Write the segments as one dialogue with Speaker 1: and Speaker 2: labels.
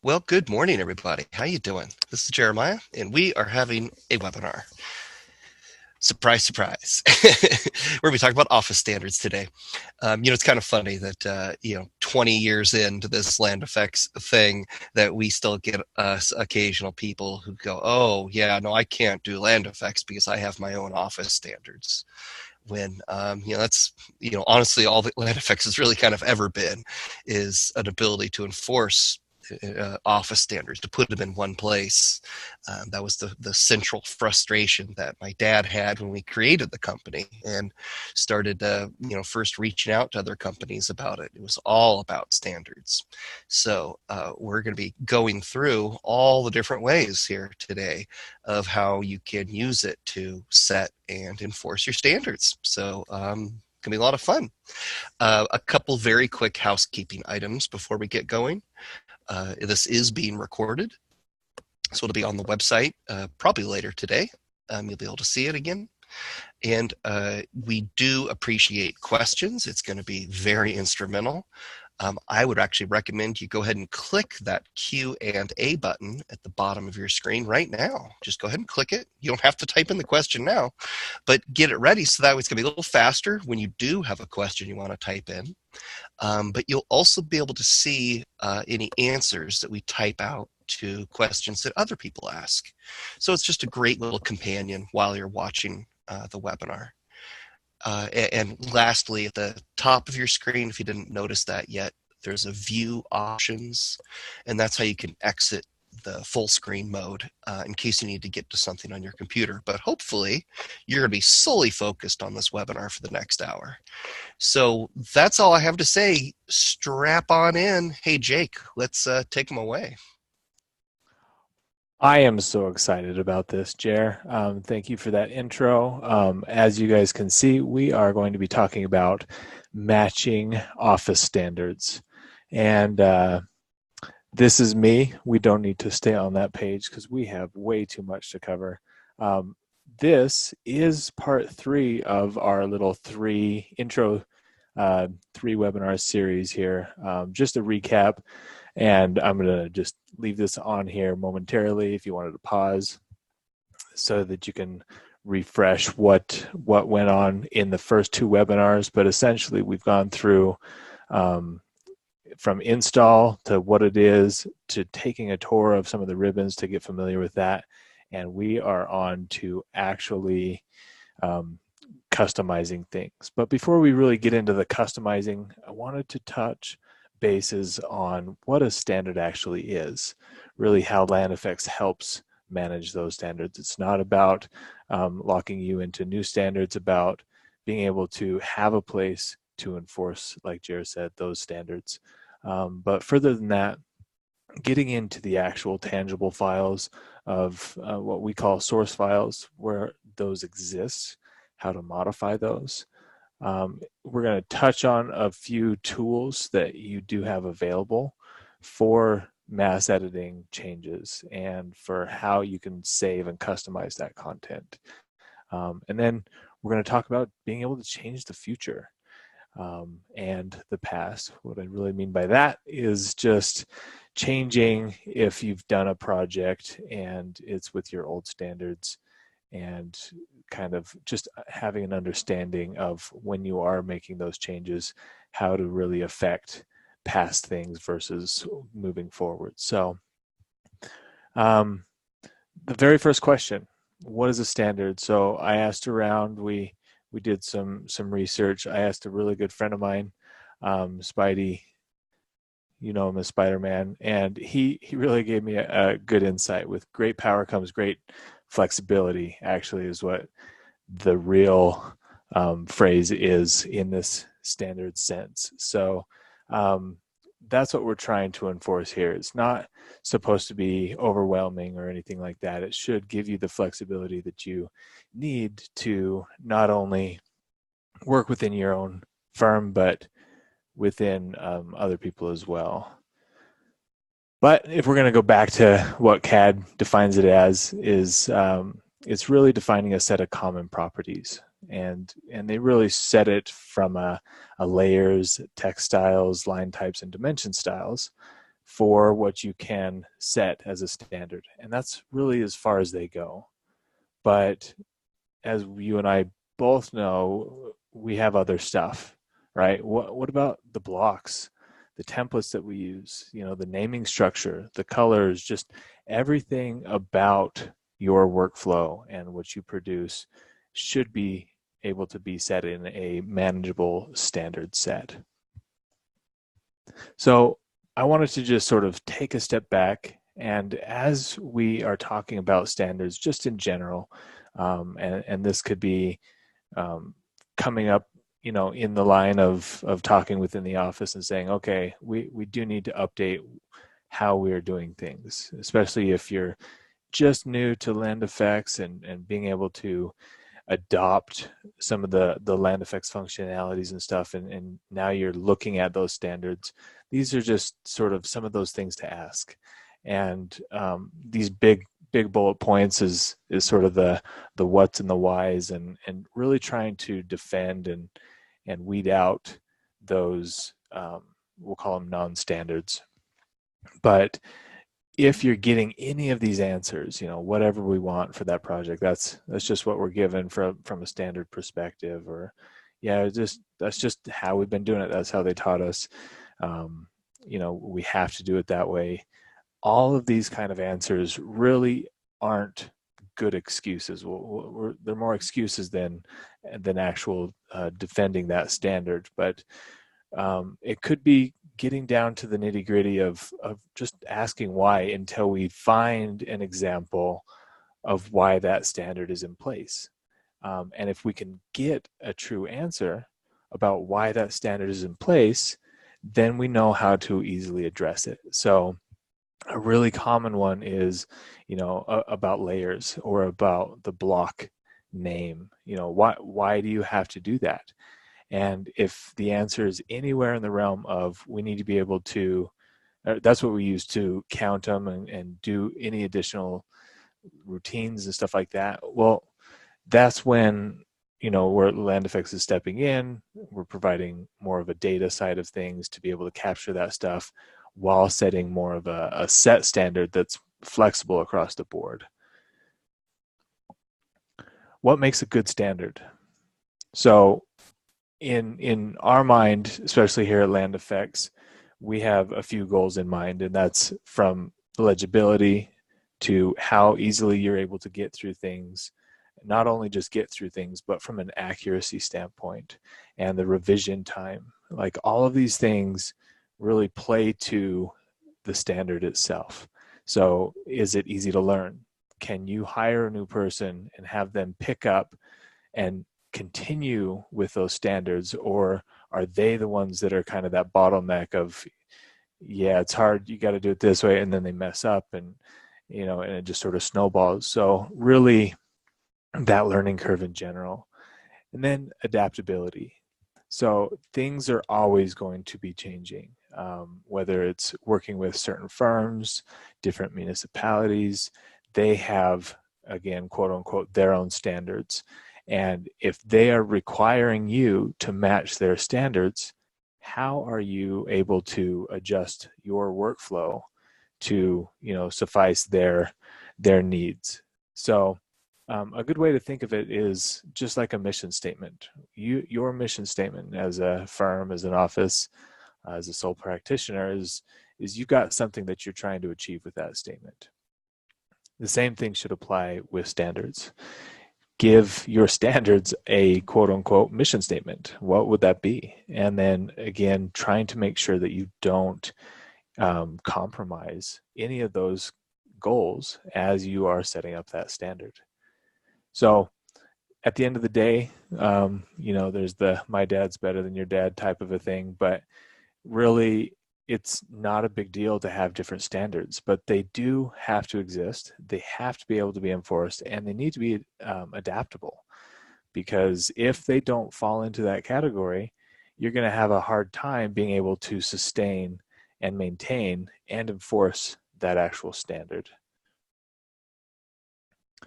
Speaker 1: Well, good morning, everybody. How you doing? This is Jeremiah, and we are having a webinar. Surprise, surprise. We're going to be talking about office standards today. It's kind of funny that, 20 years into this land effects thing, that we still get us occasional people who go, oh, yeah, no, I can't do land effects because I have my own office standards. When, that's, honestly, all that land effects has really kind of ever been is an ability to enforce office standards, to put them in one place. That was the central frustration that my dad had when we created the company and started, first reaching out to other companies about it. It was all about standards. So we're going to be going through all the different ways here today of how you can use it to set and enforce your standards. So can be a lot of fun. A couple very quick housekeeping items before we get going. This is being recorded, so it'll be on the website probably later today. You'll be able to see it again. And we do appreciate questions. It's going to be very instrumental. I would actually recommend you go ahead and click that Q&A button at the bottom of your screen right now. Just go ahead and click it. You don't have to type in the question now, but get it ready so that way it's going to be a little faster when you do have a question you want to type in. But you'll also be able to see any answers that we type out to questions that other people ask. So it's just a great little companion while you're watching the webinar. And lastly, at the top of your screen, if you didn't notice that yet, there's a view options, and that's how you can exit the full screen mode in case you need to get to something on your computer. But hopefully, you're going to be solely focused on this webinar for the next hour. So that's all I have to say. Strap on in. Hey, Jake, let's take them away.
Speaker 2: I am so excited about this, Jer. Thank you for that intro. As you guys can see, we are going to be talking about matching office standards. And this is me. We don't need to stay on that page because we have way too much to cover. This is part 3 of our little three webinar series here. Just a recap. And I'm going to just leave this on here momentarily if you wanted to pause so that you can refresh what went on in the first 2 webinars. But essentially, we've gone through from install to what it is to taking a tour of some of the ribbons to get familiar with that. And we are on to actually customizing things. But before we really get into the customizing, I wanted to touch bases on what a standard actually is, really how land effects helps manage those standards. It's not about locking you into new standards, about being able to have a place to enforce, like Jared said, those standards. But further than that, getting into the actual tangible files of what we call source files, where those exist, how to modify those. We're going to touch on a few tools that you do have available for mass editing changes and for how you can save and customize that content. And then we're going to talk about being able to change the future and the past. What I really mean by that is just changing if you've done a project and it's with your old standards, and kind of just having an understanding of when you are making those changes, how to really affect past things versus moving forward. So the very first question, what is a standard? So I asked around, we did some research. I asked a really good friend of mine, Spidey, you know him as Spider-Man, and he really gave me a good insight. With great power comes great flexibility, actually, is what the real phrase is in this standard sense. So that's what we're trying to enforce here. It's not supposed to be overwhelming or anything like that. It should give you the flexibility that you need to not only work within your own firm, but within other people as well. But if we're going to go back to what CAD defines it as, is it's really defining a set of common properties. And they really set it from a layers, textiles, line types, and dimension styles for what you can set as a standard. And that's really as far as they go. But as you and I both know, we have other stuff, right? What about the blocks, the templates that we use, the naming structure, the colors, just everything about your workflow and what you produce should be able to be set in a manageable standard set. So I wanted to just sort of take a step back, and as we are talking about standards just in general, and this could be coming up, in the line of talking within the office and saying, okay, we do need to update how we're doing things, especially if you're just new to land effects and being able to adopt some of the land effects functionalities and stuff, and now you're looking at those standards. These are just sort of some of those things to ask, and these big bullet points is sort of the what's and the whys, and really trying to defend and weed out those, we'll call them non-standards. But if you're getting any of these answers, whatever we want for that project, that's just what we're given from a standard perspective, or that's just how we've been doing it. That's how they taught us. We have to do it that way. All of these kind of answers really aren't good excuses. They're more excuses than actual defending that standard. But it could be getting down to the nitty gritty of just asking why until we find an example of why that standard is in place. And if we can get a true answer about why that standard is in place, then we know how to easily address it. So a really common one is, about layers or about the block name. Why do you have to do that? And if the answer is anywhere in the realm of we need to be able to, that's what we use to count them and do any additional routines and stuff like that. Well, that's when, where land effects is stepping in. We're providing more of a data side of things to be able to capture that stuff while setting more of a set standard that's flexible across the board. What makes a good standard? So in our mind, especially here at Land Effects, we have a few goals in mind, and that's from legibility to how easily you're able to get through things, not only just get through things, but from an accuracy standpoint and the revision time. Like all of these things really play to the standard itself. So is it easy to learn? Can you hire a new person and have them pick up and continue with those standards, or are they the ones that are kind of that bottleneck of, it's hard, you got to do it this way, and then they mess up, and and it just sort of snowballs. So really that learning curve in general. And then adaptability. So things are always going to be changing, whether it's working with certain firms, different municipalities. They have, again, quote unquote, their own standards. And if they are requiring you to match their standards, how are you able to adjust your workflow to, suffice their needs? So a good way to think of it is just like a mission statement. Your mission statement as a firm, as an office, as a sole practitioner is you've got something that you're trying to achieve with that statement. The same thing should apply with standards. Give your standards a quote unquote mission statement. What would that be? And then again, trying to make sure that you don't compromise any of those goals as you are setting up that standard. So at the end of the day, there's the my dad's better than your dad type of a thing, but really it's not a big deal to have different standards, but they do have to exist. They have to be able to be enforced, and they need to be adaptable, because if they don't fall into that category, you're going to have a hard time being able to sustain and maintain and enforce that actual standard.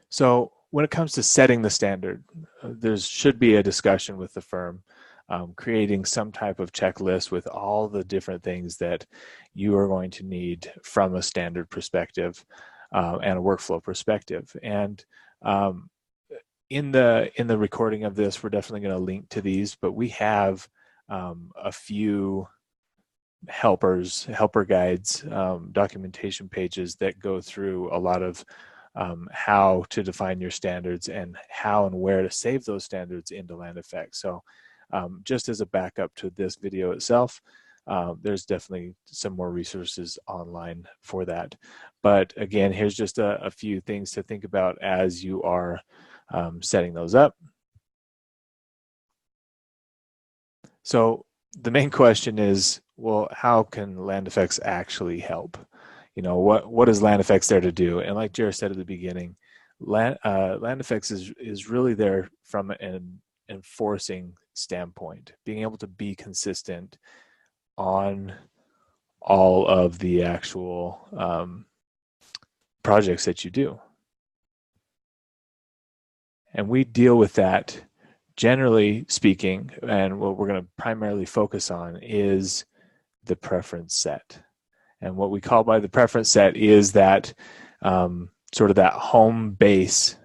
Speaker 2: So when it comes to setting the standard, there should be a discussion with the firm creating some type of checklist with all the different things that you are going to need from a standard perspective and a workflow perspective. And in the recording of this, we're definitely going to link to these, but we have a few helper guides, documentation pages that go through a lot of how to define your standards and how and where to save those standards into Land Effects. So just as a backup to this video itself, there's definitely some more resources online for that. But again, here's just a few things to think about as you are setting those up. So the main question is, well, how can Land Effects actually help? You know, what is Land Effects there to do? And like Jared said at the beginning, Land Effects is really there from an enforcing standpoint, being able to be consistent on all of the actual projects that you do. And we deal with that, generally speaking, and what we're going to primarily focus on is the preference set. And what we call by the preference set is that sort of that home base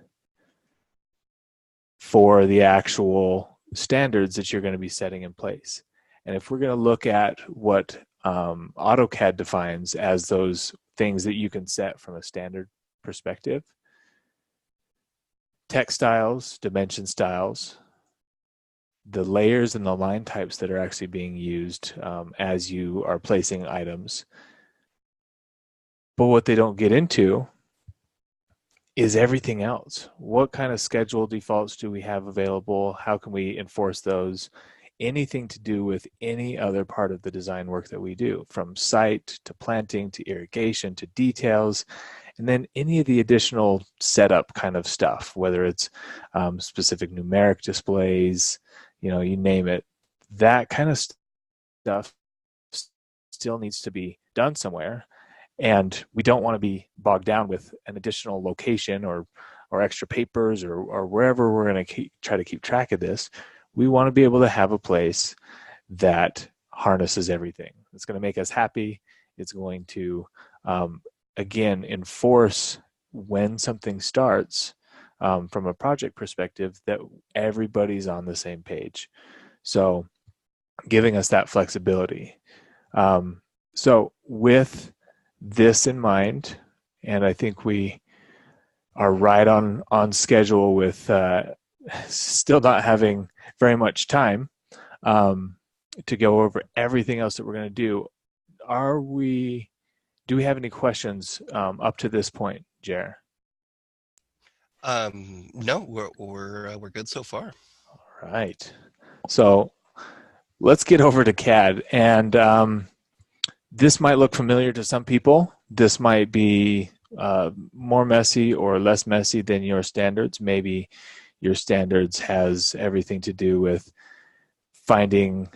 Speaker 2: for the actual standards that you're going to be setting in place. And if we're going to look at what AutoCAD defines as those things that you can set from a standard perspective, textiles, dimension styles, the layers and the line types that are actually being used as you are placing items. But what they don't get into is everything else. What kind of schedule defaults do we have available? How can we enforce those? Anything to do with any other part of the design work that we do, from site to planting to irrigation to details, and then any of the additional setup kind of stuff, whether it's specific numeric displays, you know, you name it. That kind of stuff still needs to be done somewhere. And we don't want to be bogged down with an additional location or extra papers or wherever we're going to try to keep track of this. We want to be able to have a place that harnesses everything. It's going to make us happy. It's going to, again, enforce when something starts from a project perspective that everybody's on the same page. So giving us that flexibility. So with this in mind, and I think we are right on schedule with still not having very much time to go over everything else that we're going to do. Do we have any questions up to this point, Jer?
Speaker 1: No, we're good so far.
Speaker 2: All right. So let's get over to CAD, and this might look familiar to some people. This might be more messy or less messy than your standards. Maybe your standards has everything to do with finding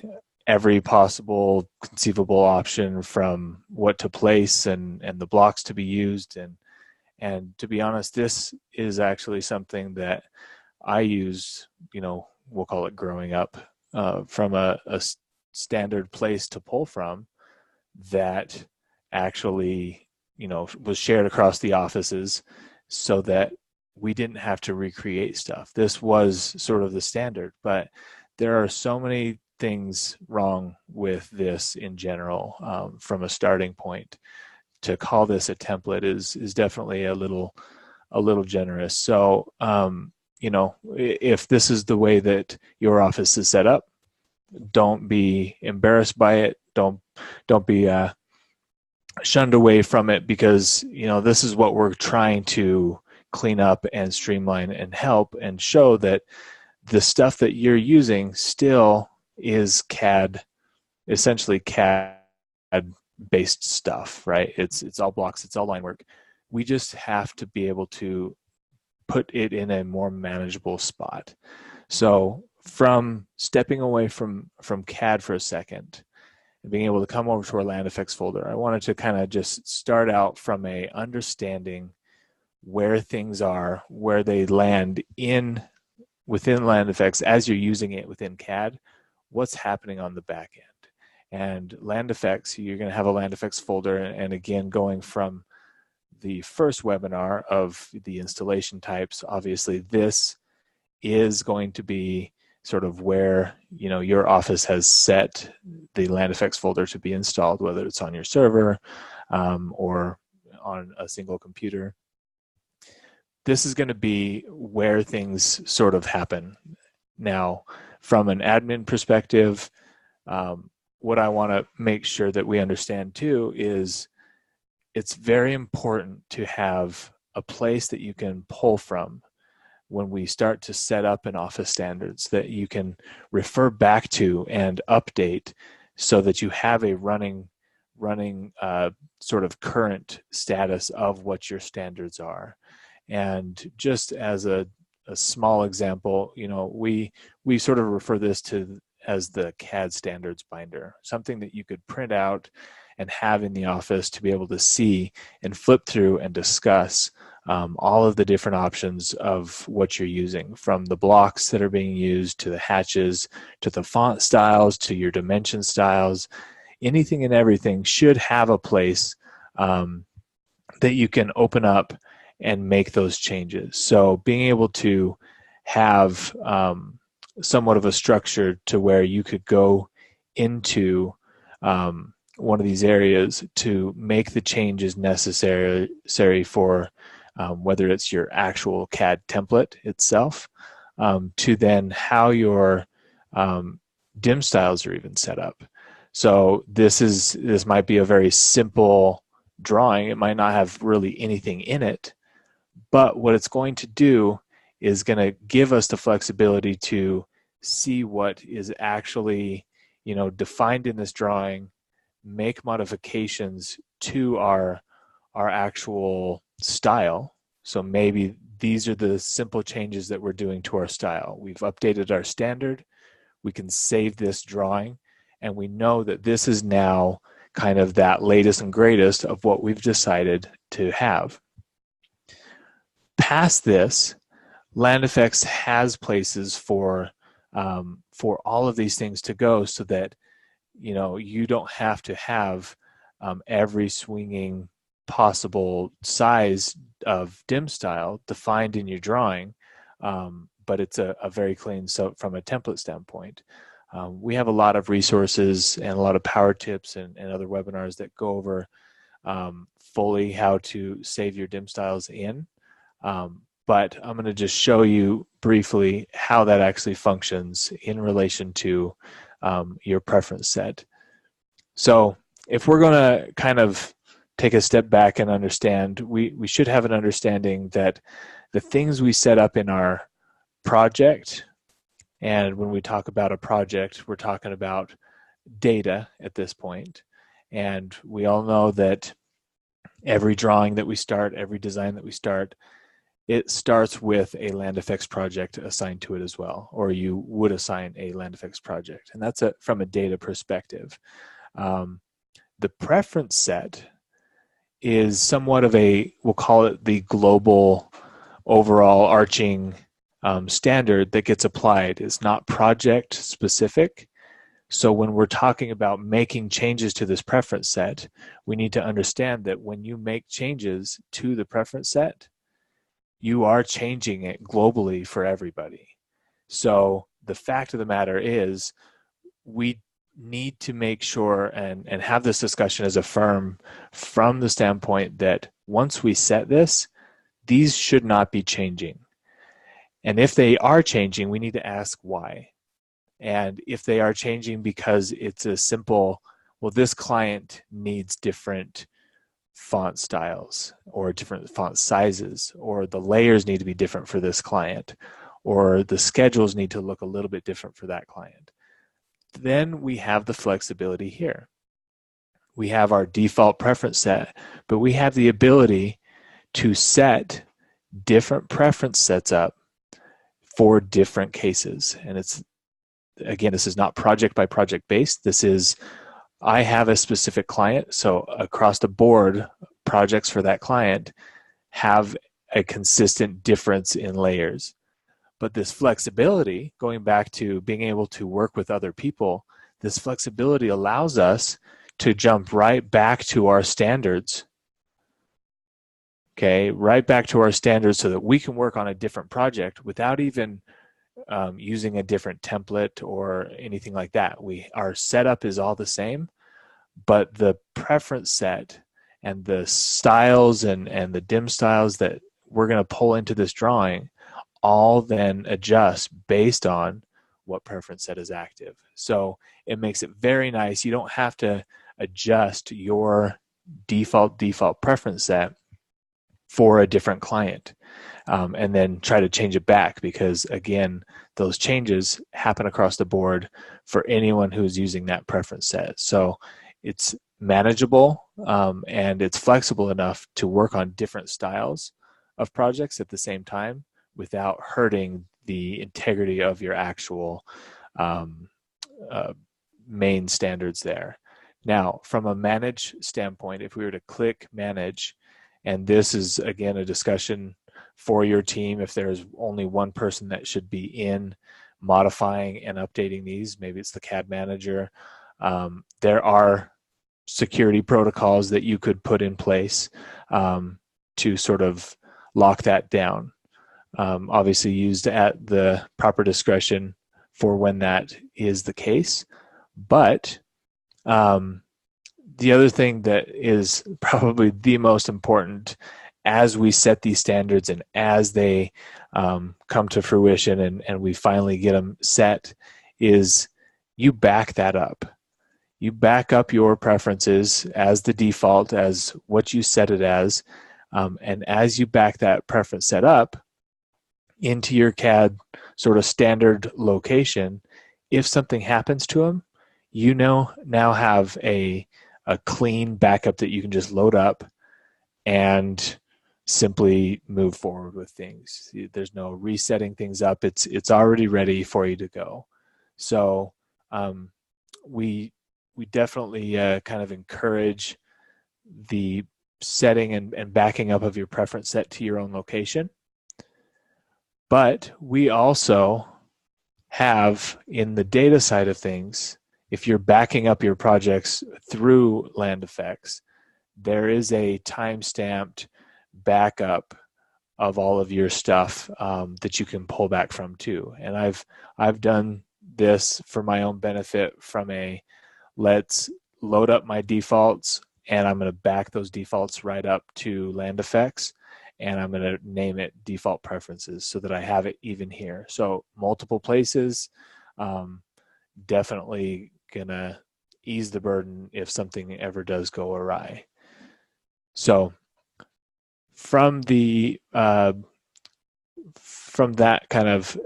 Speaker 2: every possible conceivable option from what to place and the blocks to be used. And to be honest, this is actually something that I used, you know, we'll call it growing up, from a standard place to pull from that actually, you know, was shared across the offices so that we didn't have to recreate stuff. This was sort of the standard, but there are so many things wrong with this in general from a starting point. To call this a template is definitely a little generous. So, you know, if this is the way that your office is set up, don't be embarrassed by it. Don't be shunned away from it, because, you know, this is what we're trying to clean up and streamline and help and show that the stuff that you're using still is CAD, essentially CAD based stuff, right? It's all blocks, it's all line work. We just have to be able to put it in a more manageable spot. So from stepping away from CAD for a second and being able to come over to our Land Effects folder, I wanted to kind of just start out from a understanding where things are, where they land within Land Effects as you're using it within CAD, what's happening on the back end. And land effects, you're going to have a land effects folder. And again, going from the first webinar of the installation types, obviously this is going to be sort of where your office has set the land effects folder to be installed, whether it's on your server or on a single computer. This is going to be where things sort of happen. Now, from an admin perspective, what I want to make sure that we understand too is it's very important to have a place that you can pull from when we start to set up an office standards that you can refer back to and update so that you have a running sort of current status of what your standards are. And just as a small example, we sort of refer this to as the CAD standards binder, something that you could print out and have in the office to be able to see and flip through and discuss all of the different options of what you're using, from the blocks that are being used to the hatches, to the font styles, to your dimension styles. Anything and everything should have a place that you can open up and make those changes. So being able to have somewhat of a structure to where you could go into one of these areas to make the changes necessary for whether it's your actual CAD template itself, to then how your dim styles are even set up. So this might be a very simple drawing. It might not have really anything in it, but what it's going to do is going to give us the flexibility to see what is actually defined in this drawing, make modifications to our actual style. So maybe these are the simple changes that we're doing to our style. We've updated our standard. We can save this drawing, and we know that this is now kind of that latest and greatest of what we've decided to have. Past this, Land Effects has places for all of these things to go, so that you don't have to have every swinging possible size of dim style defined in your drawing, but it's a very clean. So from a template standpoint, we have a lot of resources and a lot of power tips and other webinars that go over fully how to save your dim styles in. But I'm going to just show you briefly how that actually functions in relation to your preference set. So if we're going to kind of take a step back and understand, we should have an understanding that the things we set up in our project, and when we talk about a project, we're talking about data at this point. And we all know that every drawing that we start, every design that we start, it starts with a Land Effects project assigned to it as well, or you would assign a Land Effects project. And that's from a data perspective. The preference set is somewhat of we'll call it the global overall arching standard that gets applied. It's not project specific. So when we're talking about making changes to this preference set, we need to understand that when you make changes to the preference set, you are changing it globally for everybody. So the fact of the matter is, we need to make sure and have this discussion as a firm from the standpoint that once we set this, these should not be changing. And if they are changing, we need to ask why. And if they are changing because it's a simple, well, this client needs different font styles or different font sizes, or the layers need to be different for this client, or the schedules need to look a little bit different for that client, then we have the flexibility here. We have our default preference set, but we have the ability to set different preference sets up for different cases. And it's, again, this is not project by project based. This is, I have a specific client, so across the board, projects for that client have a consistent difference in layers. But this flexibility, going back to being able to work with other people, this flexibility allows us to jump right back to our standards. Okay, right back to our standards so that we can work on a different project without even using a different template or anything like that. Our setup is all the same, but the preference set and the styles and the dim styles that we're going to pull into this drawing all then adjust based on what preference set is active. So it makes it very nice. You don't have to adjust your default preference set for a different client and then try to change it back, because again, those changes happen across the board for anyone who's using that preference set. So it's manageable and it's flexible enough to work on different styles of projects at the same time without hurting the integrity of your actual main standards there. Now, from a manage standpoint, if we were to click manage, and this is again a discussion for your team, if there's only one person that should be in modifying and updating these, maybe it's the CAD manager. There are security protocols that you could put in place to sort of lock that down. Obviously used at the proper discretion for when that is the case. But the other thing that is probably the most important as we set these standards and as they come to fruition and we finally get them set is you back that up. You back up your preferences as the default, as what you set it as. And as you back that preference set up into your CAD sort of standard location, if something happens to them, you now have a clean backup that you can just load up and simply move forward with things. There's no resetting things up. It's already ready for you to go. So we definitely kind of encourage the setting and backing up of your preference set to your own location. But we also have, in the data side of things, if you're backing up your projects through Land Effects, there is a time-stamped backup of all of your stuff that you can pull back from too. And I've done this for my own benefit from let's load up my defaults, and I'm going to back those defaults right up to Land Effects, and I'm going to name it default preferences so that I have it even here. So multiple places, definitely going to ease the burden if something ever does go awry. So from that kind of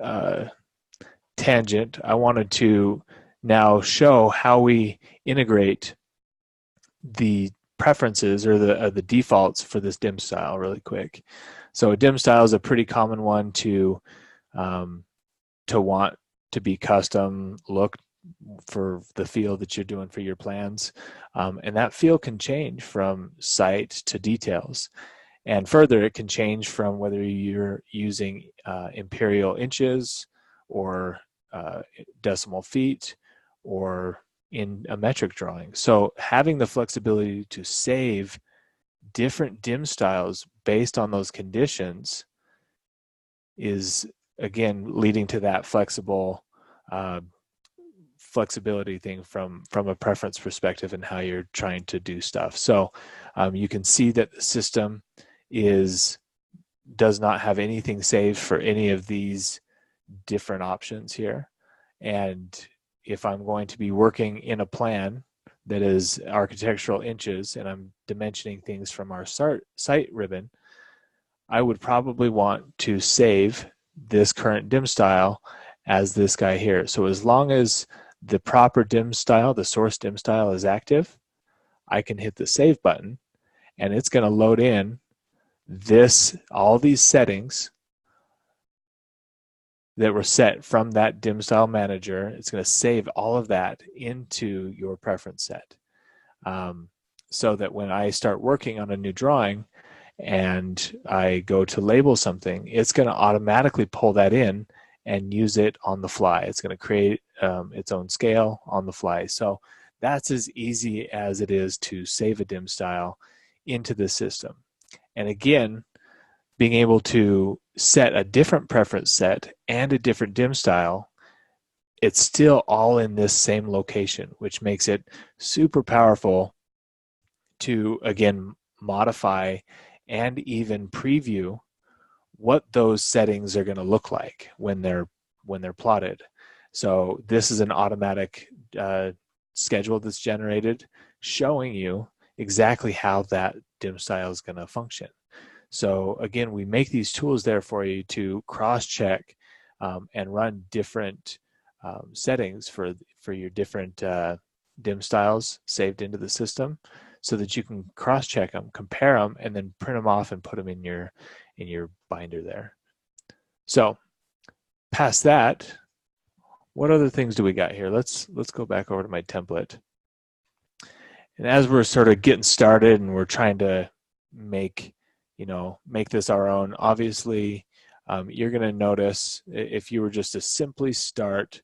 Speaker 2: tangent, I wanted to now show how we integrate the preferences or the defaults for this dim style really quick. So a dim style is a pretty common one to want to be custom look for the feel that you're doing for your plans. And that feel can change from site to details. And further, it can change from whether you're using imperial inches or decimal feet or in a metric drawing. So having the flexibility to save different dim styles based on those conditions is, again, leading to that flexibility thing from a preference perspective and how you're trying to do stuff. So you can see that the system does not have anything saved for any of these different options here. And if I'm going to be working in a plan that is architectural inches and I'm dimensioning things from our site ribbon, I would probably want to save this current dim style as this guy here. So as long as the proper dim style, the source dim style, is active, I can hit the save button and it's going to load in all these settings that were set from that dim style manager. It's going to save all of that into your preference set, so that when I start working on a new drawing and I go to label something, it's going to automatically pull that in and use it on the fly. It's going to create its own scale on the fly. So that's as easy as it is to save a dim style into the system. And again, being able to set a different preference set and a different dim style, it's still all in this same location, which makes it super powerful to, again, modify and even preview what those settings are going to look like when they're plotted. So this is an automatic schedule that's generated showing you exactly how that dim style is going to function. So again, we make these tools there for you to cross-check and run different settings for your different dim styles saved into the system, so that you can cross-check them, compare them, and then print them off and put them in your binder there. So past that, what other things do we got here? Let's go back over to my template. And as we're sort of getting started and we're trying to make this our own, obviously you're going to notice, if you were just to simply start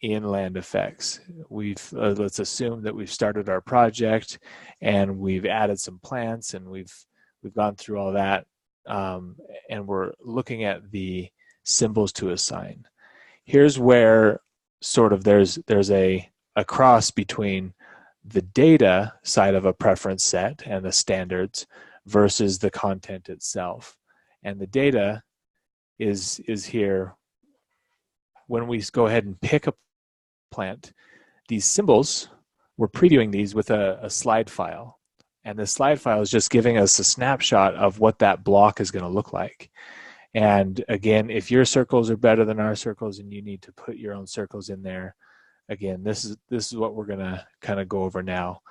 Speaker 2: in Land Effects, let's assume that we've started our project and we've added some plants and we've gone through all that, and we're looking at the symbols to assign. Here's where sort of there's a cross between the data side of a preference set and the standards versus the content itself. And the data is here. When we go ahead and pick a plant, these symbols, we're previewing these with a slide file. And the slide file is just giving us a snapshot of what that block is going to look like. And again, if your circles are better than our circles and you need to put your own circles in there, again, this is what we're going to kind of go over now.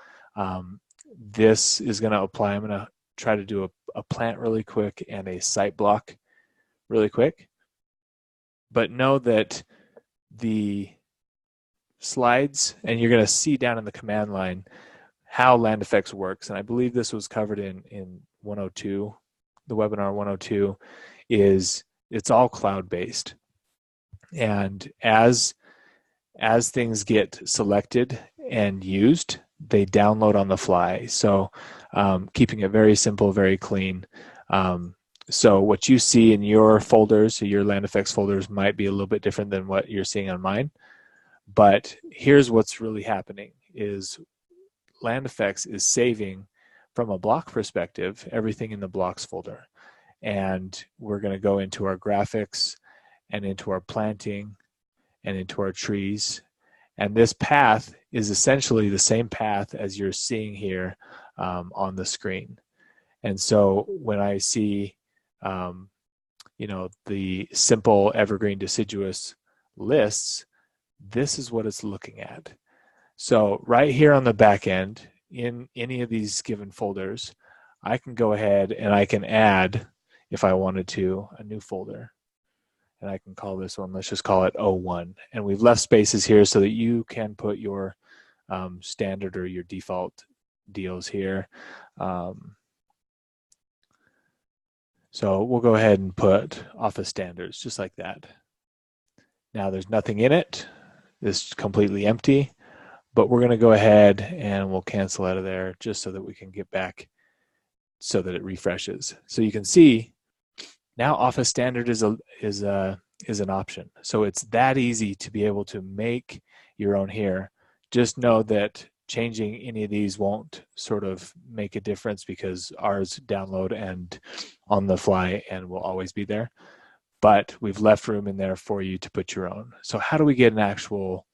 Speaker 2: This is going to apply. I'm going to try to do a plant really quick and a site block really quick. But know that the slides, and you're going to see down in the command line how Land Effects works. And I believe this was covered in 102, the webinar 102, is it's all cloud-based. And as things get selected and used, they download on the fly. So keeping it very simple, very clean. So what you see in your folders, your Land Effects folders, might be a little bit different than what you're seeing on mine. But here's what's really happening is Land Effects is saving, from a block perspective, everything in the blocks folder. And we're going to go into our graphics and into our planting and into our trees. And this path is essentially the same path as you're seeing here on the screen. And so when I see, the simple evergreen deciduous lists, this is what it's looking at. So right here on the back end, in any of these given folders, I can go ahead and I can add, if I wanted to, a new folder. And I can call this one, let's just call it 01. And we've left spaces here so that you can put your standard or your default deals here. So we'll go ahead and put Office Standards just like that. Now there's nothing in it. This is completely empty. But we're going to go ahead and we'll cancel out of there just so that we can get back so that it refreshes. So you can see now Office Standard is an option. So it's that easy to be able to make your own here. Just know that changing any of these won't sort of make a difference because ours download and on the fly and will always be there. But we've left room in there for you to put your own. So how do we get an actual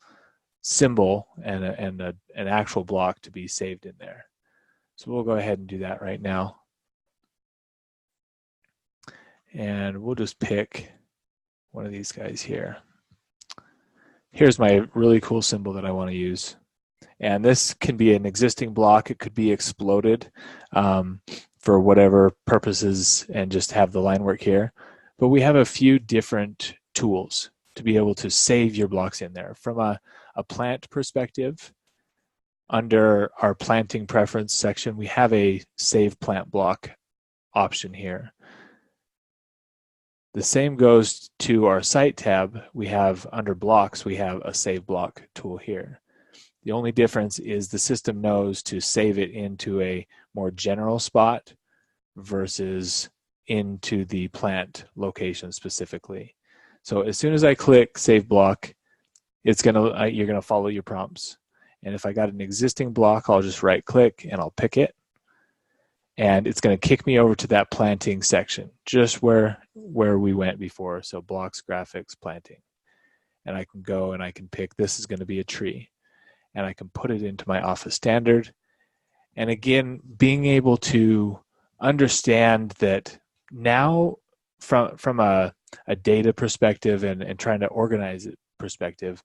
Speaker 2: symbol and an actual block to be saved in there? So we'll go ahead and do that right now. And we'll just pick one of these guys here. Here's my really cool symbol that I want to use. And this can be an existing block. It could be exploded for whatever purposes and just have the line work here. But we have a few different tools to be able to save your blocks in there. From a plant perspective, under our planting preference section, we have a save plant block option here. The same goes to our site tab. We have under blocks, we have a save block tool here. The only difference is the system knows to save it into a more general spot versus into the plant location specifically. So as soon as I click save block, it's gonna you're gonna follow your prompts. And if I got an existing block, I'll just right click and I'll pick it, and it's going to kick me over to that planting section, just where we went before. So blocks, graphics, planting, and I can go and I can pick, this is going to be a tree, and I can put it into my office standard. And again, being able to understand that now from a data perspective and trying to organize it perspective,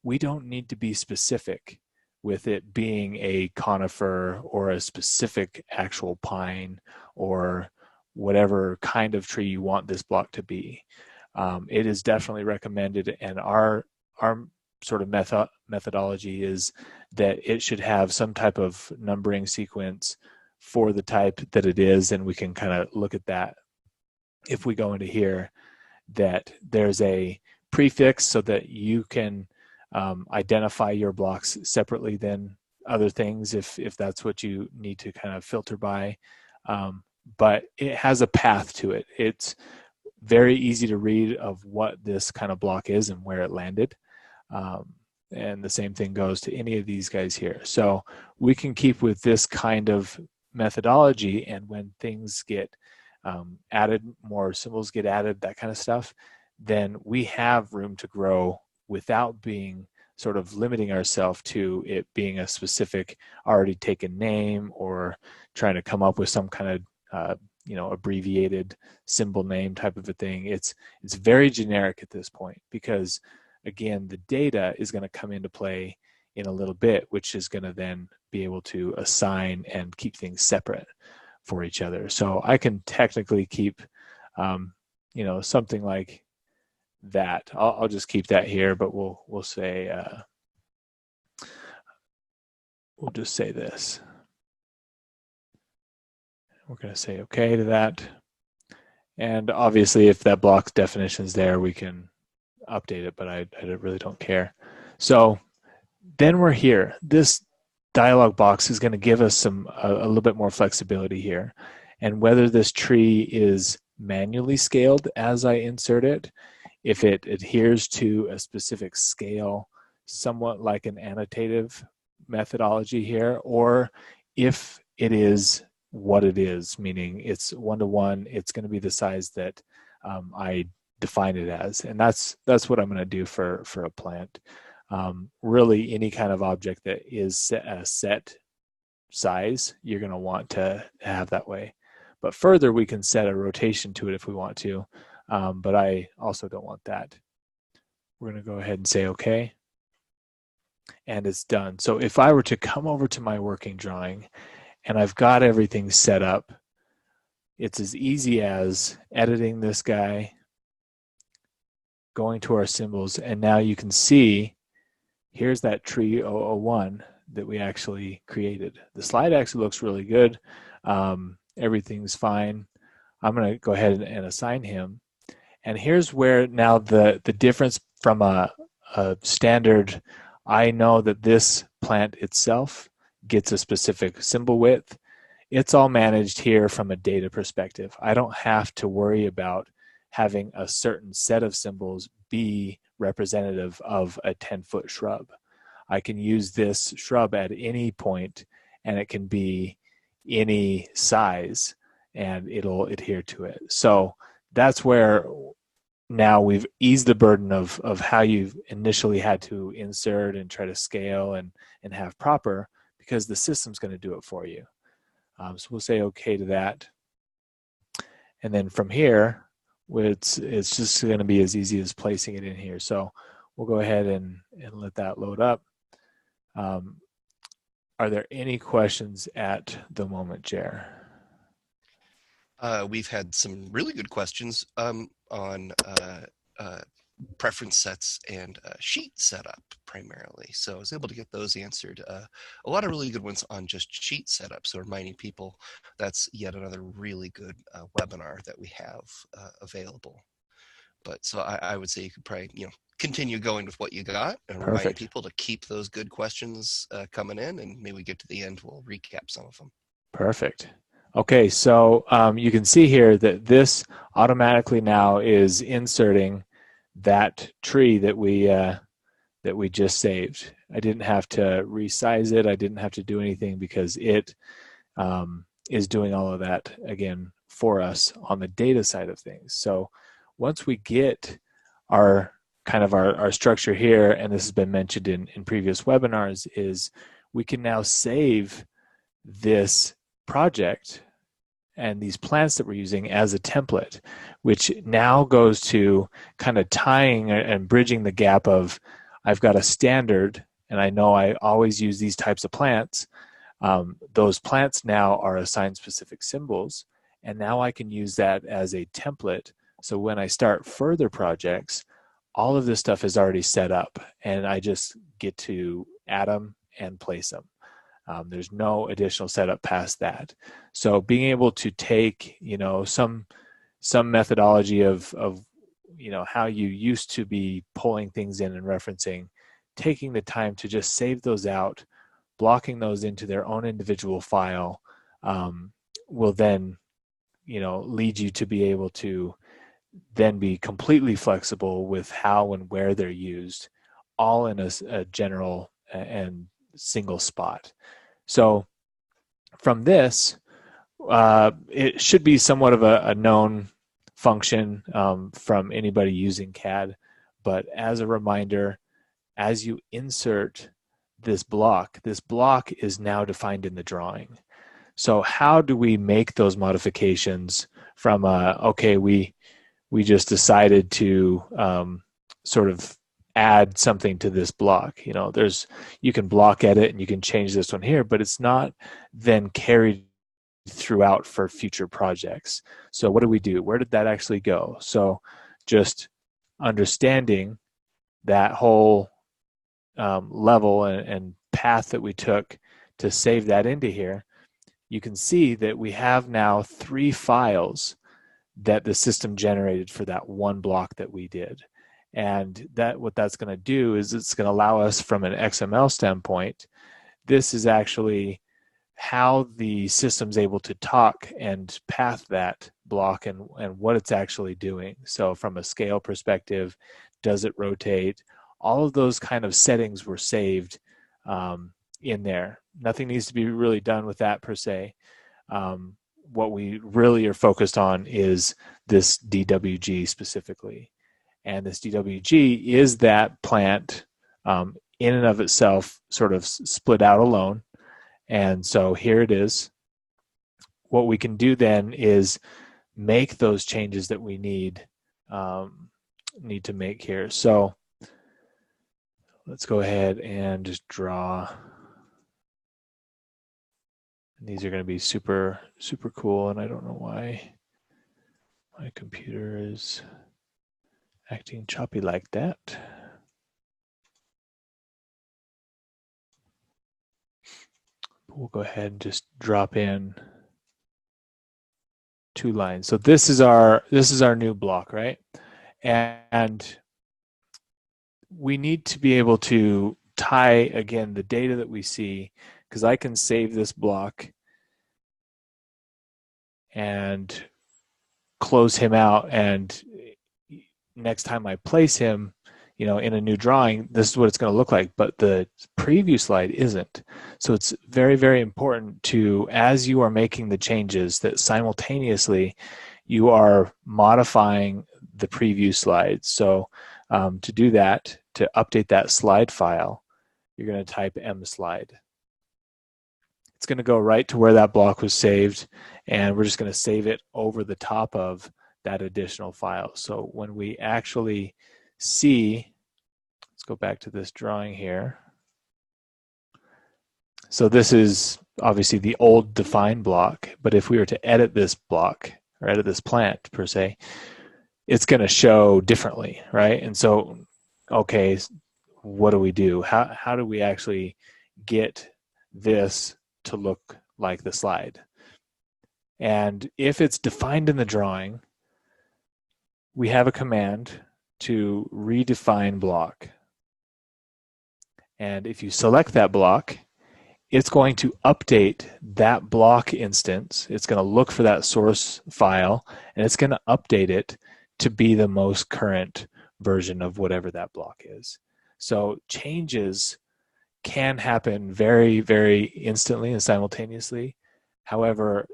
Speaker 2: we don't need to be specific with it being a conifer or a specific actual pine or whatever kind of tree you want this block to be. It is definitely recommended, and our sort of methodology is that it should have some type of numbering sequence for the type that it is, and we can kind of look at that if we go into here, that there's a prefix so that you can identify your blocks separately than other things if that's what you need to kind of filter by. But it has a path to it. It's very easy to read of what this kind of block is and where it landed. And the same thing goes to any of these guys here. So we can keep with this kind of methodology, and when things get added, more symbols get added, that kind of stuff, then we have room to grow without being sort of limiting ourselves to it being a specific already taken name or trying to come up with some kind of abbreviated symbol name type of a thing. It's very generic at this point, because again, the data is going to come into play in a little bit, which is going to then be able to assign and keep things separate for each other. So I can technically keep something like that. I'll just keep that here, but we'll say we'll just say this. We're going to say okay to that. And obviously, if that block's definition is there, we can update it, but I really don't care. So then we're here. This dialog box is going to give us a little bit more flexibility here. And whether this tree is manually scaled as I insert it, if it adheres to a specific scale, somewhat like an annotative methodology here, or if it is what it is, meaning it's one-to-one, it's going to be the size that I define it as. And that's what I'm going to do for a plant. Really, any kind of object that is a set size, you're going to want to have that way. But further, we can set a rotation to it if we want to, but I also don't want that. We're going to go ahead and say okay, and it's done. So if I were to come over to my working drawing and I've got everything set up, it's as easy as editing this guy, going to our symbols, and now you can see here's that tree 001 that we actually created. The slide actually looks really good. Everything's fine. I'm going to go ahead and assign him. And here's where now the difference from a standard, I know that this plant itself gets a specific symbol width. It's all managed here from a data perspective. I don't have to worry about having a certain set of symbols be representative of a 10-foot shrub. I can use this shrub at any point, and it can be any size, and it'll adhere to it. So that's where now we've eased the burden of how you've initially had to insert and try to scale and have proper, because the system's going to do it for you. So we'll say okay to that. And then from here, it's just going to be as easy as placing it in here. So we'll go ahead and let that load up. Are there any questions at the moment, Jer?
Speaker 1: We've had some really good questions on preference sets and sheet setup primarily. So I was able to get those answered. A lot of really good ones on just sheet setup. So reminding people that's yet another really good webinar that we have available. But so I would say you could probably, continue going with what you got and remind
Speaker 2: Perfect.
Speaker 1: people to keep those good questions coming in, and maybe we get to the end, we'll recap some of them.
Speaker 2: Perfect. Okay, so you can see here that this automatically now is inserting that tree that we just saved. I didn't have to resize it. I didn't have to do anything because it is doing all of that again for us on the data side of things. So once we get our our structure here, and this has been mentioned in previous webinars, is we can now save this project and these plants that we're using as a template, which now goes to kind of tying and bridging the gap of I've got a standard and I know I always use these types of plants. Those plants now are assigned specific symbols, and now I can use that as a template. So when I start further projects, all of this stuff is already set up, and I just get to add them and place them. There's no additional setup past that. So being able to take, some methodology of how you used to be pulling things in and referencing, taking the time to just save those out, blocking those into their own individual file, will then lead you to be able to then be completely flexible with how and where they're used, all in a general and single spot. So from this, it should be somewhat of a known function from anybody using CAD. But as a reminder, as you insert this block is now defined in the drawing. So how do we make those modifications from okay, we just decided to sort of add something to this block. You can block edit and you can change this one here, but it's not then carried throughout for future projects. So what do we do? Where did that actually go? So just understanding that whole level and path that we took to save that into here, you can see that we have now 3 files that the system generated for that one block that we did. And what that's going to do is it's going to allow us from an XML standpoint, this is actually how the system's able to talk and path that block and what it's actually doing. So from a scale perspective, does it rotate? All of those kind of settings were saved in there. Nothing needs to be really done with that per se. What we really are focused on is this DWG specifically. And this DWG is that plant in and of itself sort of split out alone. And so here it is. What we can do then is make those changes that we need to make here. So let's go ahead and just draw. And these are going to be super, super cool. And I don't know why my computer is acting choppy like that. We'll go ahead and just drop in 2 lines. So this is our new block, right? And we need to be able to tie again the data that we see, because I can save this block and close him out, and next time I place him, in a new drawing, this is what it's going to look like, but the preview slide isn't. So it's very, very important to, as you are making the changes, that simultaneously you are modifying the preview slide. So to do that, to update that slide file, you're going to type mslide. It's going to go right to where that block was saved, and we're just going to save it over the top of that additional file. So when we actually see, let's go back to this drawing here. So this is obviously the old define block, but if we were to edit this block or edit this plant per se, it's going to show differently, right? And so, okay, what do we do? How do we actually get this to look like the slide? And if it's defined in the drawing, we have a command to redefine block. And if you select that block, it's going to update that block instance. It's going to look for that source file, and it's going to update it to be the most current version of whatever that block is. So changes can happen very, very instantly and simultaneously. However,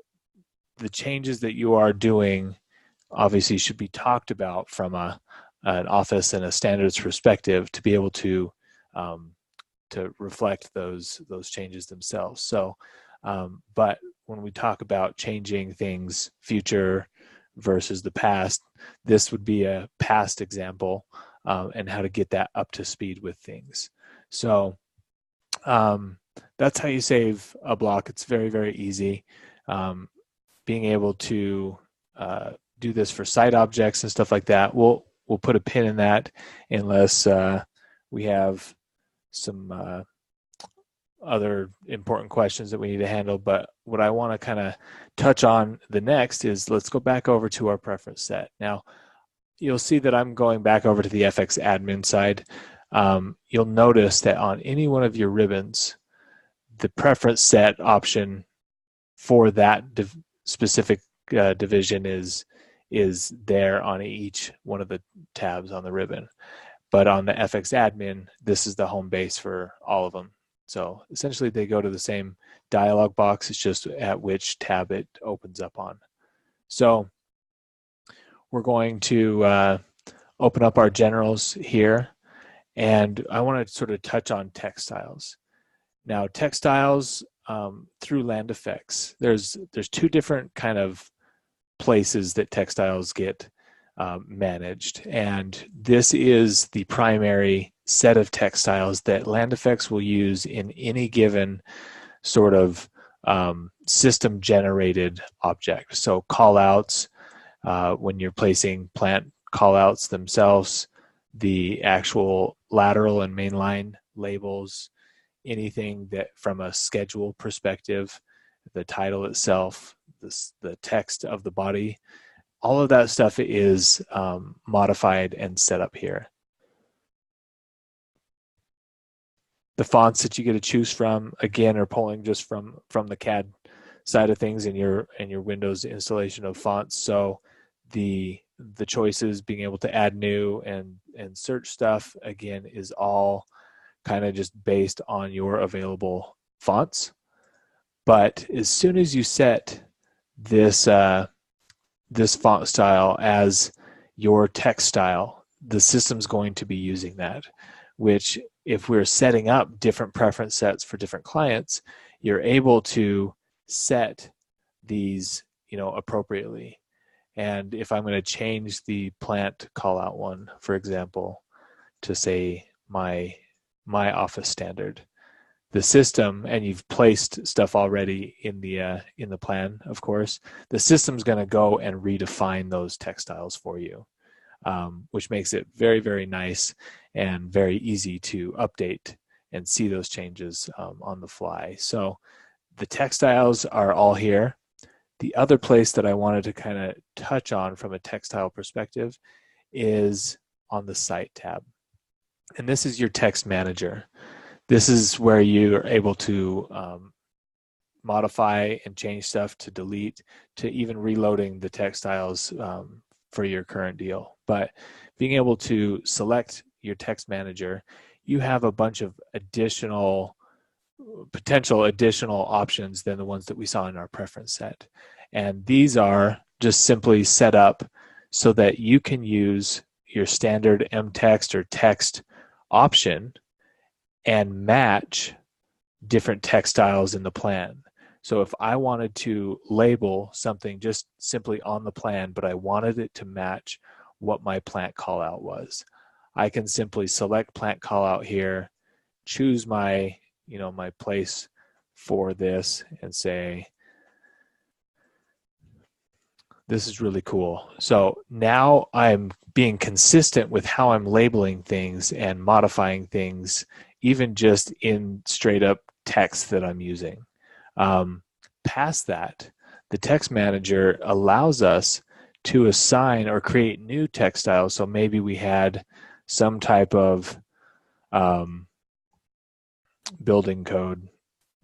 Speaker 2: the changes that you are doing obviously should be talked about from an office and a standards perspective to be able to reflect those changes themselves. So, but when we talk about changing things future versus the past, this would be a past example, and how to get that up to speed with things. So that's how you save a block. It's very, very easy. Being able to do this for site objects and stuff like that, we'll put a pin in that unless we have some other important questions that we need to handle. But what I want to kind of touch on the next is, let's go back over to our preference set. Now, you'll see that I'm going back over to the FX admin side. You'll notice that on any one of your ribbons, the preference set option for that specific division is there on each one of the tabs on the ribbon. But on the FX admin, this is the home base for all of them. So essentially they go to the same dialog box. It's just at which tab it opens up on. So we're going to open up our generals here, and I want to sort of touch on textiles. Now, textiles through land effects, there's two different kind of places that textiles get managed, and this is the primary set of textiles that land effects will use in any given sort of system generated object. So callouts, when you're placing plant callouts themselves, the actual lateral and mainline labels, anything that from a schedule perspective, the title itself, the text of the body, all of that stuff is modified and set up here. The fonts that you get to choose from, again, are pulling just from the CAD side of things in your Windows installation of fonts. So the choices, being able to add new and search stuff, again, is all kind of just based on your available fonts. But as soon as you set this this font style as your text style, the system's going to be using that, which if we're setting up different preference sets for different clients, you're able to set these, appropriately. And if I'm going to change the plant callout one, for example, to say my office standard, the system, and you've placed stuff already in the plan, of course, the system's going to go and redefine those textiles for you, which makes it very, very nice and very easy to update and see those changes on the fly. So the textiles are all here. The other place that I wanted to kind of touch on from a textile perspective is on the Site tab. And this is your text manager. This is where you are able to modify and change stuff, to delete, to even reloading the textiles for your current deal. But being able to select your text manager, you have a bunch of potential additional options than the ones that we saw in our preference set. And these are just simply set up so that you can use your standard mText or text option and match different textiles in the plan. So if I wanted to label something just simply on the plan, but I wanted it to match what my plant callout was, I can simply select plant callout here, choose my place for this, and say, this is really cool. So now I'm being consistent with how I'm labeling things and modifying things, even just in straight up text that I'm using. Past that, the text manager allows us to assign or create new textiles. So maybe we had some type of um, building code,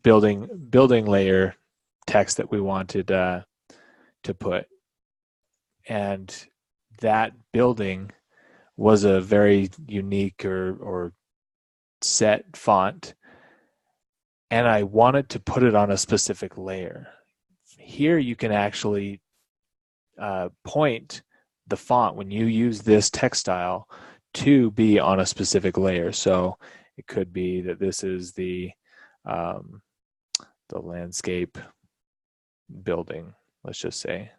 Speaker 2: building layer text that we wanted to put, and that building was a very unique or set font, and I wanted to put it on a specific layer. Here you can actually point the font when you use this textile to be on a specific layer. So it could be that this is the landscape building, let's just say.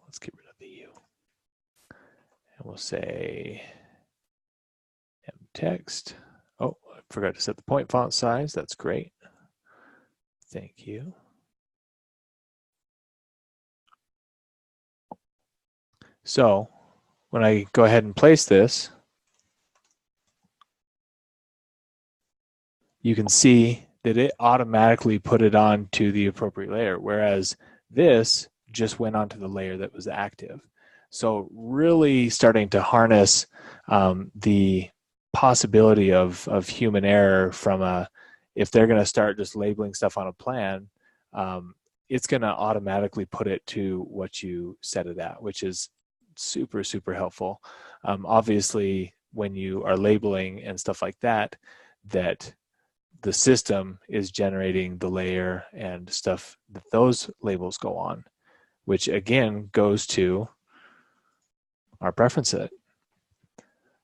Speaker 2: Let's get rid of the U. And we'll say mtext. Oh, I forgot to set the point font size. That's great. Thank you. So when I go ahead and place this, you can see that it automatically put it on to the appropriate layer, whereas this just went onto the layer that was active. So really starting to harness the possibility of human error from if they're going to start just labeling stuff on a plan, it's going to automatically put it to what you set it at, which is super, super helpful. Obviously, when you are labeling and stuff like that, that the system is generating the layer and stuff that those labels go on, which again goes to our preference set.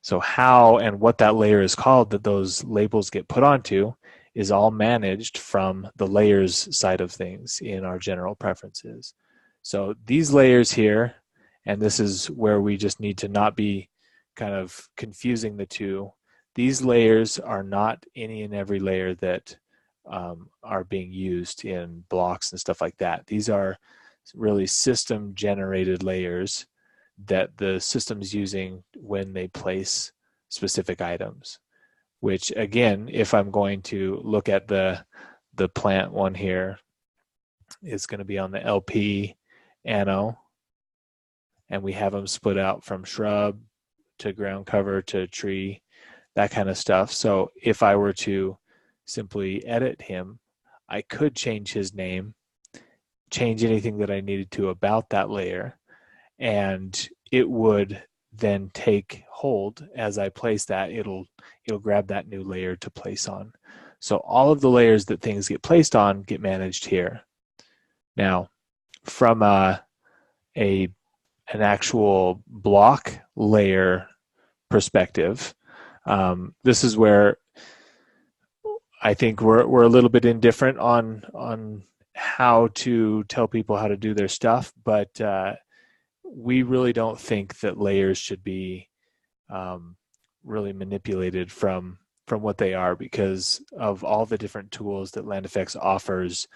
Speaker 2: So how and what that layer is called that those labels get put onto is all managed from the layers side of things in our general preferences. So these layers here, and this is where we just need to not be kind of confusing the two. These layers are not any and every layer that are being used in blocks and stuff like that. These are really system generated layers that the system's using when they place specific items, which again, if I'm going to look at the plant one here, it's going to be on the LP ano, and we have them split out from shrub to ground cover to tree, that kind of stuff. So if I were to simply edit him, I could change his name, change anything that I needed to about that layer, and it would then take hold as I place that. It'll grab that new layer to place on. So all of the layers that things get placed on get managed here. Now, from an actual block layer perspective, this is where I think we're a little bit indifferent on how to tell people how to do their stuff, but we really don't think that layers should be really manipulated from what they are because of all the different tools that LandFX offers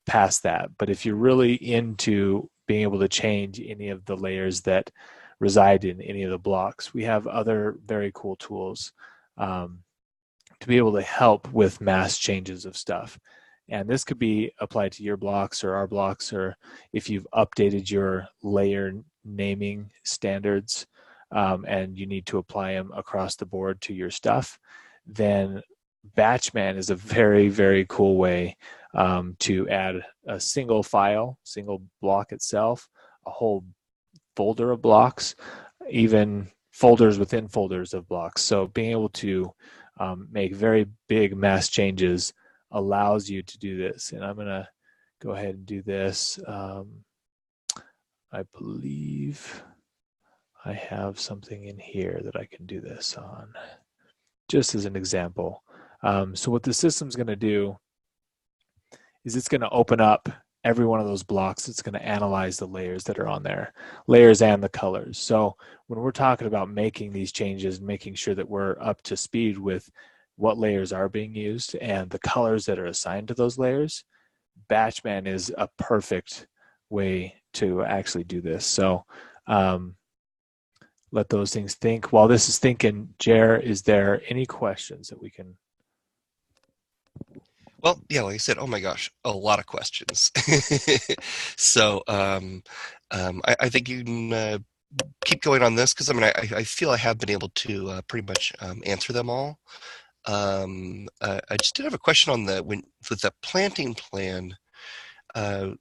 Speaker 2: past that. But if you're really into being able to change any of the layers that reside in any of the blocks, we have other very cool tools to be able to help with mass changes of stuff. And this could be applied to your blocks or our blocks, or if you've updated your layer naming standards and you need to apply them across the board to your stuff, then Batchman is a very, very cool way to add a single file, single block itself, a whole folder of blocks, even folders within folders of blocks. So being able to make very big mass changes allows you to do this. And I'm going to go ahead and do this. I believe I have something in here that I can do this on, just as an example. So what the system's going to do is it's going to open up every one of those blocks. It's going to analyze the layers that are on there, layers and the colors. So when we're talking about making these changes and making sure that we're up to speed with what layers are being used and the colors that are assigned to those layers, Batchman is a perfect way to actually do this. So let those things think. While this is thinking, Jer, is there any questions that we can?
Speaker 1: Well, yeah, like I said, oh my gosh, a lot of questions. So I think you can keep going on this because I mean I feel I have been able to pretty much answer them all. I just did have a question on the when with the planting plan. Uh,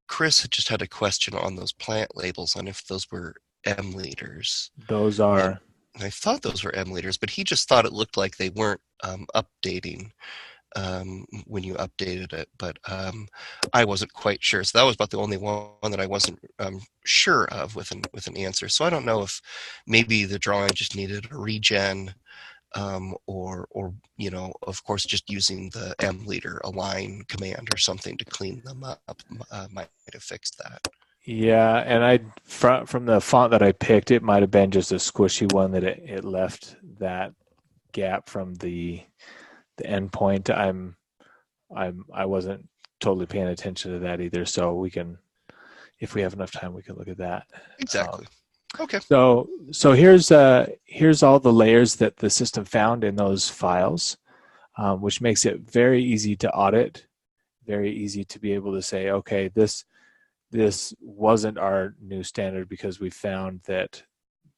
Speaker 1: Chris had just had a question on those plant labels on if those were M liters,
Speaker 2: Those
Speaker 1: and
Speaker 2: are,
Speaker 1: I thought those were M liters, but he just thought it looked like they weren't updating when you updated it, but I wasn't quite sure. So that was about the only one that I wasn't sure of with an answer. So I don't know if maybe the drawing just needed a regen, or of course, just using the M leader align command or something to clean them up might have fixed that.
Speaker 2: yeah, and from the font that I picked, it might have been just a squishy one that it left that gap from the endpoint. I wasn't totally paying attention to that either. So we can, if we have enough time, we can look at that. Um,
Speaker 1: Exactly. Okay.
Speaker 2: so here's all the layers that the system found in those files, which makes it very easy to audit, very easy to be able to say, okay, this wasn't our new standard because we found that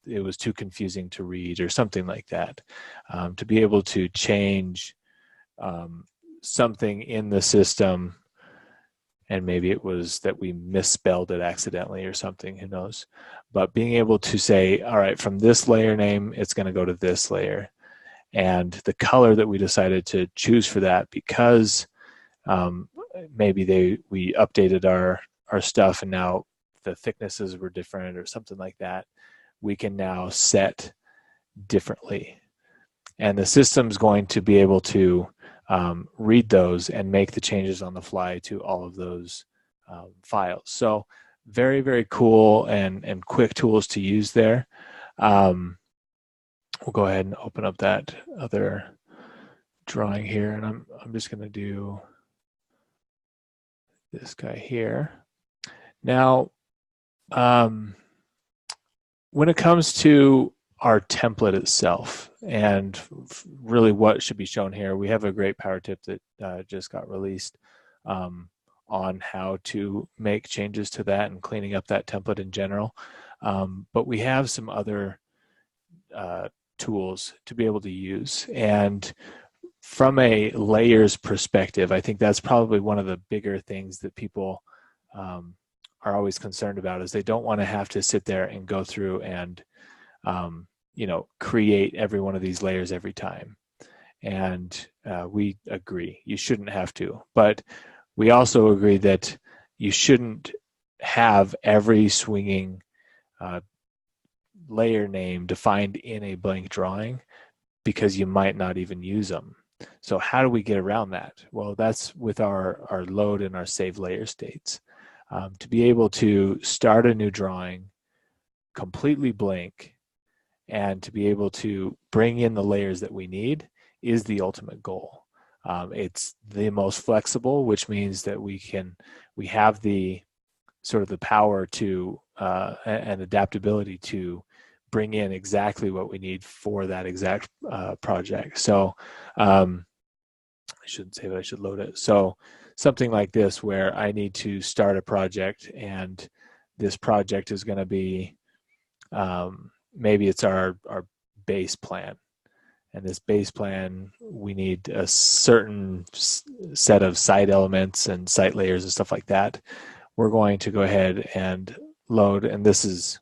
Speaker 2: it was too confusing to read or something like that. To be able to change um, something in the system, and maybe it was that we misspelled it accidentally or something, who knows. But being able to say, all right, from this layer name, it's going to go to this layer. And the color that we decided to choose for that, because um, maybe we updated our stuff and now the thicknesses were different or something like that, we can now set differently. And the system's going to be able to read those and make the changes on the fly to all of those files. So very, very cool and quick tools to use there. We'll go ahead and open up that other drawing here, and I'm just going to do this guy here. Now, when it comes to our template itself and really what should be shown here, we have a great power tip that just got released on how to make changes to that and cleaning up that template in general. But we have some other tools to be able to use. And from a layers perspective, I think that's probably one of the bigger things that people are always concerned about, is they don't want to have to sit there and go through and create every one of these layers every time. And we agree, you shouldn't have to. But we also agree that you shouldn't have every swinging layer name defined in a blank drawing, because you might not even use them. So how do we get around that? Well, that's with our load and our save layer states. To be able to start a new drawing completely blank and to be able to bring in the layers that we need is the ultimate goal. It's the most flexible, which means that we have the sort of the power to and adaptability to bring in exactly what we need for that exact project. So I shouldn't say that, I should load it. So something like this, where I need to start a project, and this project is going to be maybe it's our base plan, and this base plan, we need a certain set of site elements and site layers and stuff like that. We're going to go ahead and load, and this is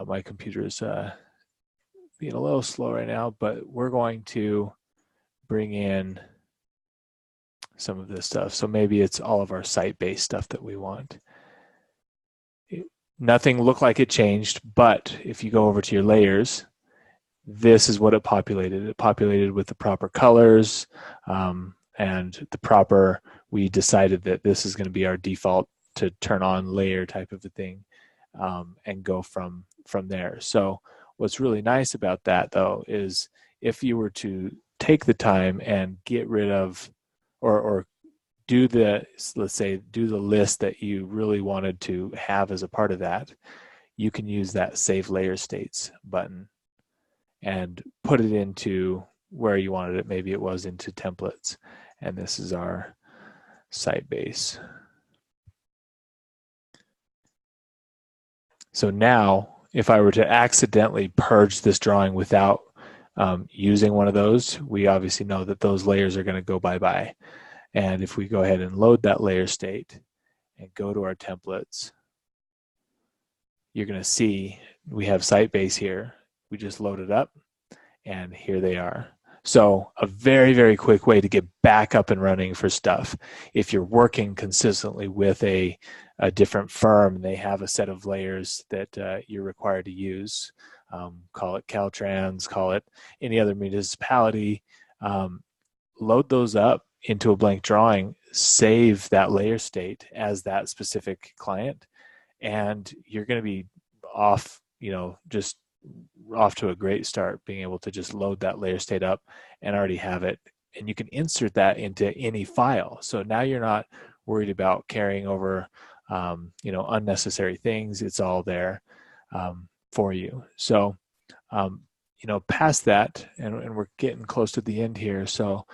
Speaker 2: my computer is being a little slow right now, but we're going to bring in some of this stuff. So maybe it's all of our site-based stuff that we want. Nothing looked like it changed, but if you go over to your layers, this is what it populated. It populated with the proper colors and the proper, we decided that this is going to be our default to turn on layer type of a thing, and go from there. So what's really nice about that, though, is if you were to take the time and get rid of or do the, let's say, do the list that you really wanted to have as a part of that, you can use that save layer states button and put it into where you wanted it. Maybe it was into templates, and this is our site base. So now, if I were to accidentally purge this drawing without using one of those, we obviously know that those layers are going to go bye-bye. And if we go ahead and load that layer state and go to our templates, you're going to see we have site base here. We just load it up, and here they are. So a very, very quick way to get back up and running for stuff. If you're working consistently with a different firm, they have a set of layers that you're required to use. Call it Caltrans, call it any other municipality. Load those up into a blank drawing, save that layer state as that specific client, and you're going to be off, just off to a great start, being able to just load that layer state up and already have it. And you can insert that into any file. So now you're not worried about carrying over, unnecessary things. It's all there for you. So, past that, and we're getting close to the end here. So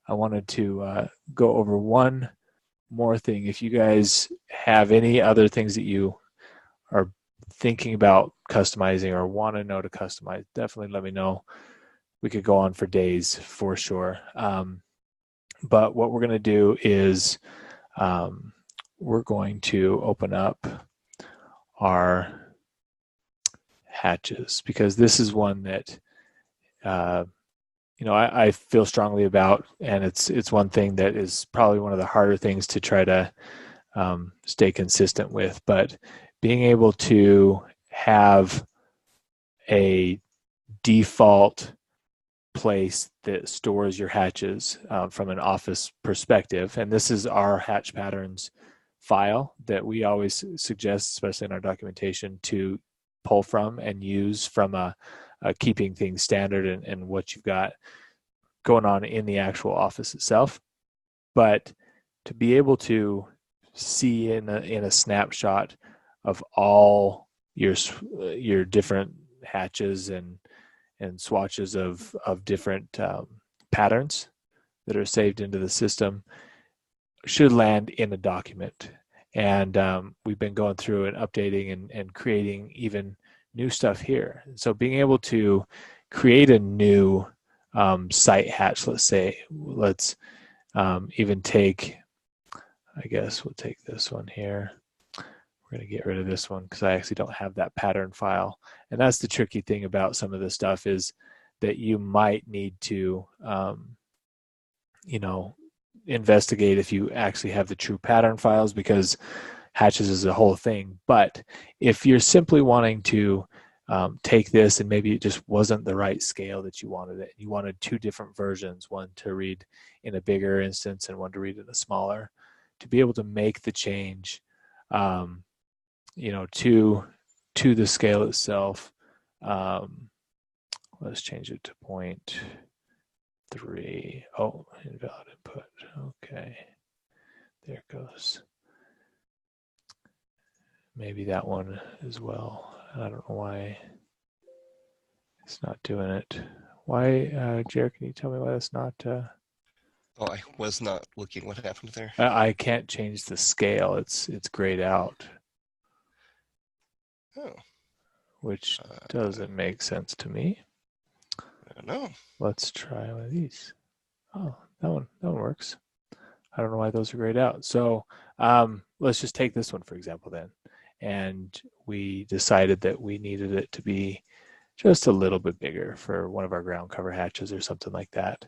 Speaker 2: I wanted to go over one more thing. If you guys have any other things that you are thinking about customizing or want to know to customize, definitely let me know. We could go on for days for sure. But what we're going to do is we're going to open up our hatches, because this is one that I feel strongly about, and it's one thing that is probably one of the harder things to try to stay consistent with. But being able to have a default place that stores your hatches from an office perspective, and this is our hatch patterns file that we always suggest, especially in our documentation, to pull from and use from a keeping things standard and what you've got going on in the actual office itself. But to be able to see in a snapshot of all your different hatches and swatches of different patterns that are saved into the system should land in a document. And we've been going through and updating and creating even new stuff here. So being able to create a new site hatch, let's even take, I guess we'll take this one here. We're going to get rid of this one because I actually don't have that pattern file. And that's the tricky thing about some of this stuff, is that you might need to, investigate if you actually have the true pattern files, because hatches is a whole thing. But if you're simply wanting to take this and maybe it just wasn't the right scale that you wanted it, you wanted two different versions, one to read in a bigger instance and one to read in a smaller, to be able to make the change to the scale itself. Let's change it to 0.3. Oh, invalid input. Okay, there it goes. Maybe that one as well. I don't know why it's not doing it. Why, Jared, can you tell me why that's not?
Speaker 1: Oh, I was not looking. What happened there?
Speaker 2: I can't change the scale. It's grayed out.
Speaker 1: Oh.
Speaker 2: Which doesn't make sense to me.
Speaker 1: I don't know.
Speaker 2: Let's try one of these. Oh, that one works. I don't know why those are grayed out. So let's just take this one, for example, then. And we decided that we needed it to be just a little bit bigger for one of our ground cover hatches or something like that.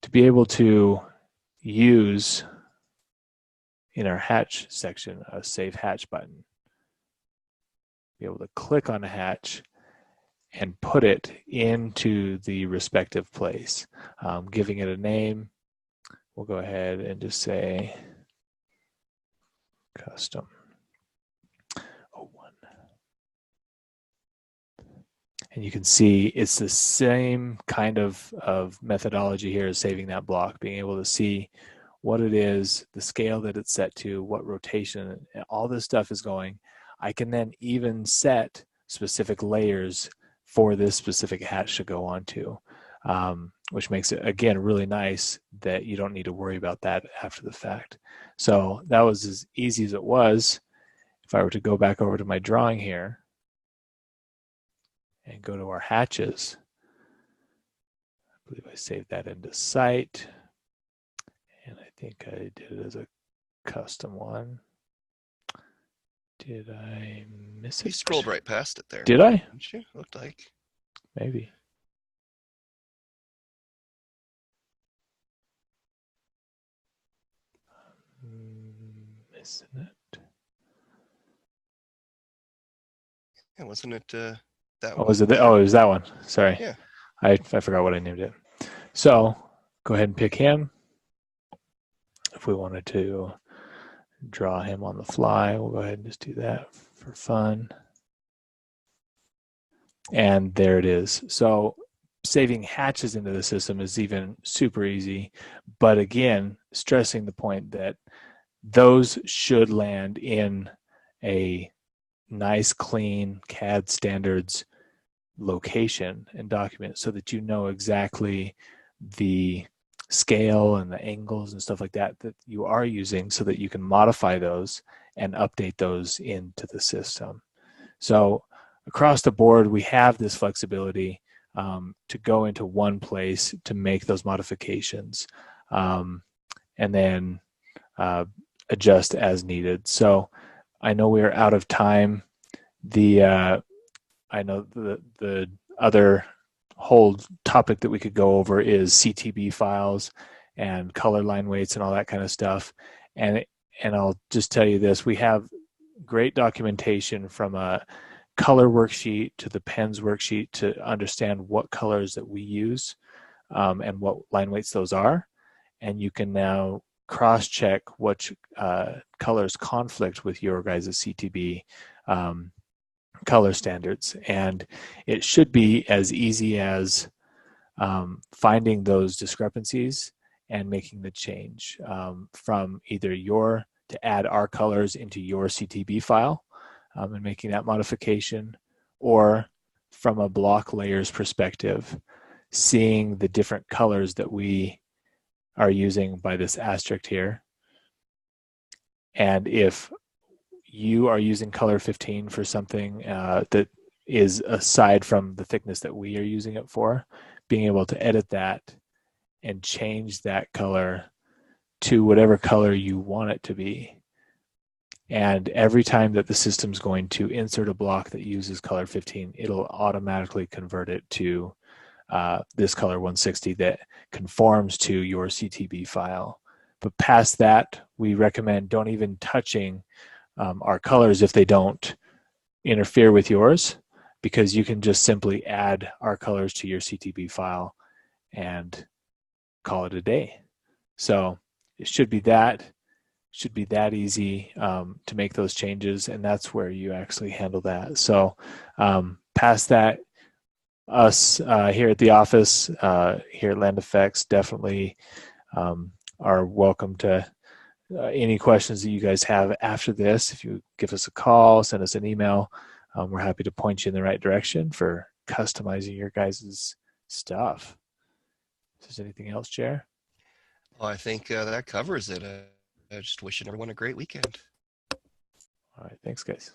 Speaker 2: To be able to use in our hatch section a save hatch button, be able to click on a hatch and put it into the respective place, giving it a name. We'll go ahead and just say custom 01. And you can see it's the same kind of methodology here as saving that block, being able to see what it is, the scale that it's set to, what rotation, all this stuff is going. I can then even set specific layers for this specific hatch to go onto, which makes it, again, really nice that you don't need to worry about that after the fact. So that was as easy as it was. If I were to go back over to my drawing here and go to our hatches, I believe I saved that into site, and I think I did it as a custom one. Did I miss
Speaker 1: You
Speaker 2: it?
Speaker 1: scrolled right past it there.
Speaker 2: Did I?
Speaker 1: Didn't you? Looked like.
Speaker 2: Maybe. Missing it.
Speaker 1: Yeah, wasn't it that
Speaker 2: Oh,
Speaker 1: one?
Speaker 2: was it?
Speaker 1: There.
Speaker 2: Oh, it was that one. Sorry,
Speaker 1: Yeah.
Speaker 2: I forgot what I named it. So go ahead and pick him. If we wanted to draw him on the fly, we'll go ahead and just do that for fun. And there it is. So saving hatches into the system is even super easy. But again, stressing the point that those should land in a nice, clean CAD standards location and document so that you know exactly the scale and the angles and stuff like that that you are using so that you can modify those and update those into the system. So across the board, we have this flexibility to go into one place to make those modifications and then uh, adjust as needed. So I know we are out of time. I know the other whole topic that we could go over is CTB files and color line weights and all that kind of stuff. And I'll just tell you this: we have great documentation from a color worksheet to the pens worksheet to understand what colors that we use and what line weights those are. And you can now cross-check which colors conflict with your guys' CTB color standards. And it should be as easy as finding those discrepancies and making the change from either your to add our colors into your CTB file and making that modification, or from a block layers perspective, seeing the different colors that we are using by this asterisk here. And if you are using color 15 for something that is aside from the thickness that we are using it for, being able to edit that and change that color to whatever color you want it to be. And every time that the system's going to insert a block that uses color 15, it'll automatically convert it to this color 160 that conforms to your CTB file. But past that, we recommend don't even touching our colors if they don't interfere with yours, because you can just simply add our colors to your CTB file and call it a day. So it should be that easy to make those changes, and that's where you actually handle that. So past that, us here at the office, here at Land Effects, definitely are welcome to any questions that you guys have after this. If you give us a call, send us an email, we're happy to point you in the right direction for customizing your guys' stuff. Is there anything else, Jer?
Speaker 1: Well, I think that covers it. Just wishing everyone a great weekend.
Speaker 2: All right, thanks, guys.